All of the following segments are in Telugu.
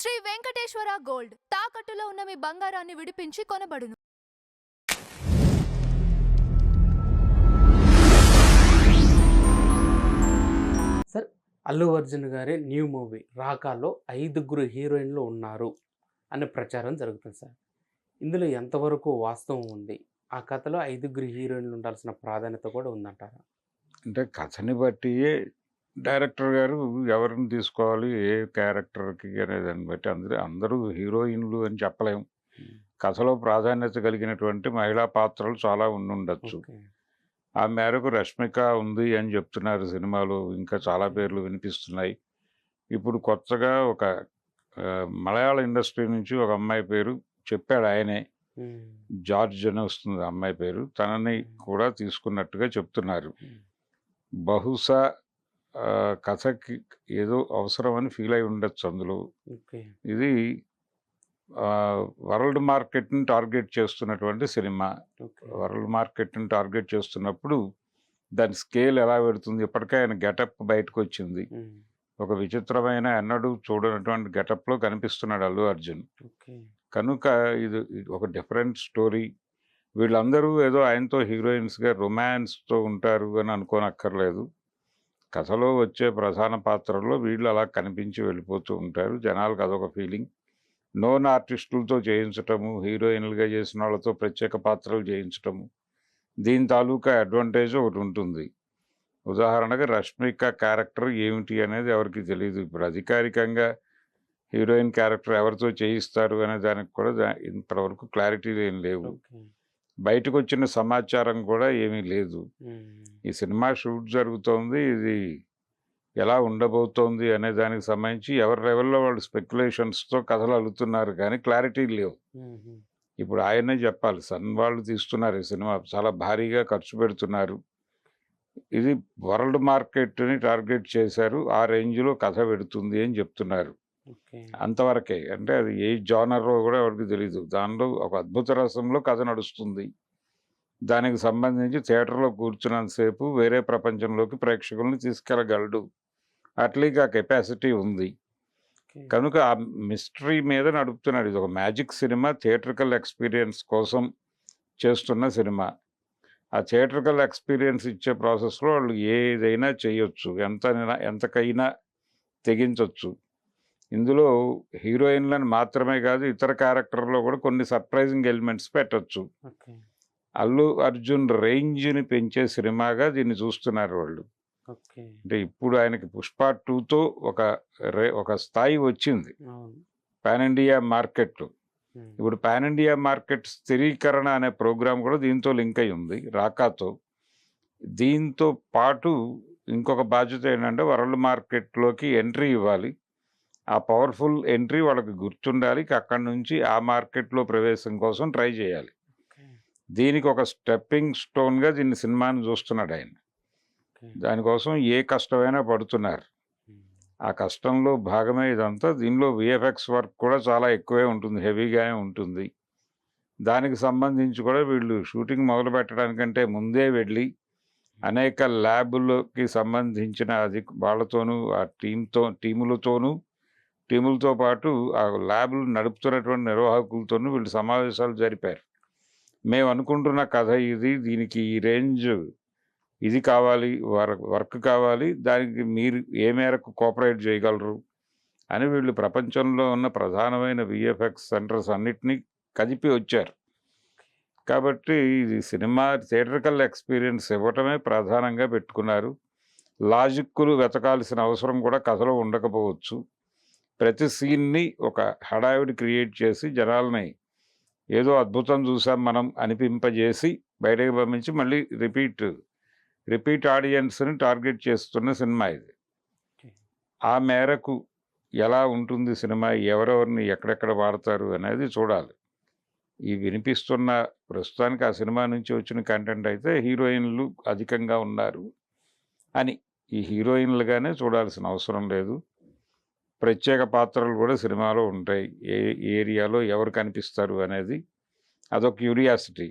శ్రీ వెంకటేశ్వర గోల్డ్ తాకట్టులో ఉన్న మీ బంగారాన్ని విడిపించి కొనబడును. సార్, అల్లు అర్జున్ గారి న్యూ మూవీ 'రాకా'లో 5గురు హీరోయిన్లు ఉన్నారు అనే ప్రచారం జరుగుతుంది సార్. ఇందులో ఎంతవరకు వాస్తవం ఉంది? ఆ కథలో 5గురు హీరోయిన్లు ఉండాల్సిన ప్రాధాన్యత కూడా ఉందంటారా? అంటే కథని బట్టియే డైరెక్టర్ గారు ఎవరిని తీసుకోవాలి, ఏ క్యారెక్టర్‌కి అనే దాన్ని బట్టి అందరూ హీరోయిన్‌లు అని చెప్పలేము. హ్మ్. కథలో ప్రాధాన్యత కలిగినటువంటి మహిళా పాత్రలు చాలా ఉండుండొచ్చు. ఓకే. ఆ మేరకు 'రష్మిక' ఉంది అని చెప్తున్నారు సినిమాలో. ఇంకా చాలా ఓకే. పేర్లు వినిపిస్తున్నాయి. ఇప్పుడు కొత్తగా ఒక మలయాళ ఇండస్ట్రీ నుంచి ఒక అమ్మాయి పేరు చెప్పాడు ఆయనే. హ్మ్. జార్జ్ అని వస్తుంది ఆ అమ్మాయి పేరు. తనని హ్మ్. కూడా తీసుకున్నట్టుగా చెప్తున్నారు. హ్మ్. బహుశా కథకి ఏదో అవసరమని ఫీల్ అయి ఉండొచ్చు అందులో. ఓకే. ఇది వరల్డ్ మార్కెట్‌ని టార్గెట్ చేస్తున్నటువంటి సినిమా. ఓకే. వరల్డ్ మార్కెట్‌ని టార్గెట్ చేస్తున్నప్పుడు దాని స్కేల్ ఎలా పెడుతుంది? ఇప్పటికే ఆయన గెటప్ బయటకొచ్చింది. హ్మ్. ఒక విచిత్రమైన ఎన్నడూ చూడనటువంటి గెటప్‌లో కనిపిస్తున్నాడు అల్లు అర్జున్. ఓకే. కనుక ఇది ఇది ఒక డిఫరెంట్ స్టోరీ. వీళ్ళందరూ ఏదో ఆయనతో హీరోయిన్స్‌గా రొమాన్స్‌తో ఉంటారు అని అనుకోనక్కర్లేదు. కథలో వచ్చే ప్రధాన పాత్రల్లో వీళ్ళు అలా కనిపించి వెళ్ళిపోతూ ఉంటారు. జనాలకు అదొక ఫీలింగ్. నోన్ ఆర్టిస్టులతో చేయించటము, హీరోయిన్‌లుగా చేసిన వాళ్ళతో ప్రత్యేక పాత్రలు చేయించటము. దీని తాలూకా అడ్వాంటేజ్ ఒకటుంటుంది. ఉదాహరణకి 'రష్మిక' క్యారెక్టర్ ఏమిటి అనేది ఎవరికీ తెలీదు. ఇప్పుడు అధికారికంగా హీరోయిన్ క్యారెక్టర్ ఎవరితో చేయిస్తారు అనే దానికి కూడా ఇప్పటివరకు క్లారిటీలు ఏం లేవు. ఓకే. బయటకొచ్చిన సమాచారం కూడా ఏమీ లేదు. హ్మ్. ఈ సినిమా షూట్ జరుగుతోంది. ఇది ఎలా ఉండబోతోంది అనే దానికి సంబంధించి ఎవరి లెవెల్‌లో వాళ్ళు స్పెక్యులేషన్స్‌తో కథలు అల్లుతున్నారు కానీ క్లారిటీ లేవు. హుహు. ఇప్పుడు ఆయనే చెప్పాలి. సన్ వాళ్ళు తీస్తున్నారు ఈ సినిమా. చాలా భారీగా ఖర్చు పెడుతున్నారు. ఇది వరల్డ్ మార్కెట్‌ని టార్గెట్ చేశారు. ఆ రేంజ్‌లో కథ పెడుతుంది అని చెప్తున్నారు. ఓకే. అంతవరకే. అంటే అది ఏ జానరో కూడా ఎవరికీ తెలీదు. దానిలో ఒక అద్భుత రసంలో కథ నడుస్తుంది. దానికి సంబంధించి థియేటర్‌లో కూర్చున్నంత సేపు వేరే ప్రపంచంలోకి ప్రేక్షకుల్ని తీసుకెళ్ళగలడు. అట్లీకి ఆ కెపాసిటీ ఉంది. ఓకే. కనుక ఆ మిస్టరీ మీద నడుపుతున్నాడు. ఇదొక మ్యాజిక్ సినిమా. థియేట్రికల్ ఎక్స్‌పీరియన్స్ కోసం చేస్తున్న సినిమా. ఆ థియేట్రికల్ ఎక్స్‌పీరియన్స్ ఇచ్చే ప్రాసెస్‌లో వాళ్ళు ఏదైనా చేయొచ్చు. ఎంతకైనా తెగించొచ్చు. ఇందులో హీరోయిన్‌లను మాత్రమే కాదు, ఇతర క్యారెక్టర్‌లో కూడా కొన్ని సర్ప్రైజింగ్ ఎలిమెంట్స్ పెట్టొచ్చు. ఓకే. అల్లు అర్జున్ రేంజ్‌ని పెంచే సినిమాగా దీన్ని చూస్తున్నారు వాళ్ళు. ఓకే. అంటే ఇప్పుడు ఆయనకి 'పుష్ప 2'తో ఒక స్థాయి వచ్చింది అవును. పాన్ ఇండియా మార్కెట్‌లో. హ్మ్. ఇప్పుడు పాన్ ఇండియా మార్కెట్ స్థిరీకరణ అనే ప్రోగ్రామ్ కూడా దీంతో లింక్ అయ్యి ఉంది 'రాకా'తో. దీంతో పాటు ఇంకొక బాధ్యత ఏంటంటే వరల్డ్ మార్కెట్‌లోకి ఎంట్రీ ఇవ్వాలి. ఆ పవర్‌ఫుల్ ఎంట్రీ వాళ్ళకి గుర్తుండాలి. అక్కడి నుంచి ఆ మార్కెట్‌లో ప్రవేశం కోసం ట్రై చేయాలి. ఓకే. దీనికి ఒక స్టెప్పింగ్ స్టోన్‌గా దీన్ని సినిమాని చూస్తున్నాడాయన. ఓకే. దానికోసం ఏ కష్టమైనా పడుతున్నారు. హ్మ్. ఆ కష్టంలో భాగమే ఇదంతా. దీనిలో వీఎఫ్ఎక్స్ వర్క్ కూడా చాలా ఎక్కువే ఉంటుంది. హెవీగానే ఉంటుంది. దానికి సంబంధించి కూడా వీళ్ళు షూటింగ్ మొదలుపెట్టడానికంటే ముందే వెళ్ళి అనేక ల్యాబుల్లోకి సంబంధించిన వాళ్ళతోనూ, ఆ టీములతో పాటు ఆ ల్యాబ్‌లు నడుపుతున్నటువంటి నిర్వాహకులతోనూ వీళ్ళు సమావేశాలు జరిపారు. మేము అనుకుంటున్న కథ ఇది. దీనికి ఈ రేంజ్ ఇది కావాలి. వర్క్ కావాలి. దానికి మీరు ఏ మేరకు కోఆపరేట్ చేయగలరు అని వీళ్ళు ప్రపంచంలో ఉన్న ప్రధానమైన వీఎఫ్ఎక్స్ సెంటర్స్ అన్నిటినీ కదిపి వచ్చారు. కాబట్టి ఇది సినిమా థియేట్రికల్ ఎక్స్‌పీరియన్స్ ఇవ్వటమే ప్రధానంగా పెట్టుకున్నారు. లాజిక్కులు వెతకాల్సిన అవసరం కూడా కథలో ఉండకపోవచ్చు. ప్రతి సీన్‌ని ఒక హడావిడి క్రియేట్ చేసి జనాల్ని ఏదో అద్భుతం చూసాం మనం అనిపింపజేసి బయటకి పంపించి మళ్ళీ రిపీట్ ఆడియన్స్‌ని టార్గెట్ చేస్తున్న సినిమా ఇది. ఓకే. ఆ మేరకు ఎలా ఉంటుంది సినిమా? ఎవరెవరిని ఎక్కడెక్కడ వాడతారు అనేది చూడాలి. ఈ వినిపిస్తున్న ప్రస్తుతానికి ఆ సినిమా నుంచి వచ్చిన కంటెంట్ అయితే హీరోయిన్‌లు అధికంగా ఉన్నారు అని. ఈ హీరోయిన్‌లుగానే చూడాల్సిన అవసరం లేదు. ప్రత్యేక పాత్రలు కూడా సినిమాలో ఉంటాయి. ఏ ఏరియాలో ఎవరు కనిపిస్తారు అనేది అదొక క్యూరియాసిటీ.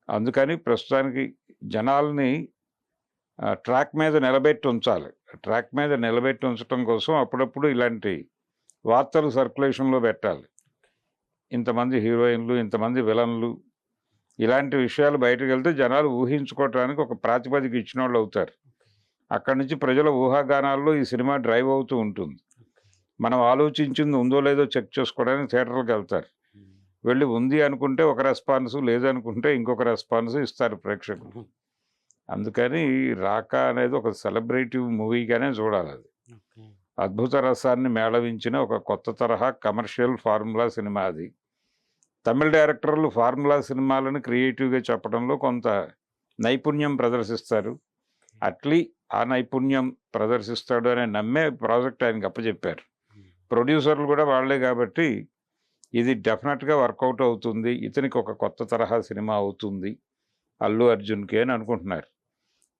అందుకని ప్రస్తుతానికి జనాల్ని ట్రాక్ మీద నిలబెట్టి ఉంచాలి. ట్రాక్ మీద నిలబెట్టి ఉంచటం కోసం అప్పుడప్పుడు ఇలాంటి వార్తలు సర్క్యులేషన్లో పెట్టాలి. ఇంతమంది హీరోయిన్లు, ఇంతమంది విలన్లు, ఇలాంటి విషయాలు బయటకు వెళ్తే జనాలు ఊహించుకోవటానికి ఒక ప్రాతిపదిక ఇచ్చిన వాళ్ళు అవుతారు. అక్కడి నుంచి ప్రజల ఊహాగానాల్లో ఈ సినిమా డ్రైవ్ అవుతూ ఉంటుంది. మనం ఆలోచించింది ఉందో లేదో చెక్ చేసుకోవడానికి థియేటర్లకు వెళ్తారు. వెళ్ళి ఉంది అనుకుంటే ఒక రెస్పాన్స్, లేదనుకుంటే ఇంకొక రెస్పాన్స్ ఇస్తారు ప్రేక్షకులు. అందుకని రాకా అనేది ఒక సెలబ్రేటివ్ మూవీగానే చూడాలి. అది అద్భుత రసాన్ని మేళవించిన ఒక కొత్త తరహా కమర్షియల్ ఫార్ములా సినిమా అది. తమిళ డైరెక్టర్లు ఫార్ములా సినిమాలను క్రియేటివ్గా చెప్పడంలో కొంత నైపుణ్యం ప్రదర్శిస్తారు. అట్లీ ఆ నైపుణ్యం ప్రదర్శిస్తాడు అనే నమ్మే ప్రాజెక్ట్ ఆయనకి అప్పచెప్పారు. ప్రొడ్యూసర్లు కూడా వాళ్లే కాబట్టి ఇది డెఫినెట్గా వర్కౌట్ అవుతుంది, ఇతనికి ఒక కొత్త తరహా సినిమా అవుతుంది అల్లు అర్జున్కి అని అనుకుంటున్నారు.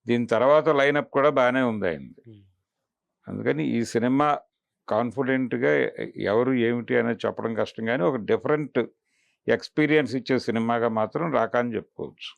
దీని తర్వాత లైనప్ కూడా బాగానే ఉంది ఆయనది. అందుకని ఈ సినిమా కాన్ఫిడెంట్గా ఎవరు ఏమిటి అనేది చెప్పడం కష్టం, కానీ ఒక డిఫరెంట్ ఎక్స్పీరియన్స్ ఇచ్చే సినిమాగా మాత్రం రాకా అని చెప్పుకోవచ్చు.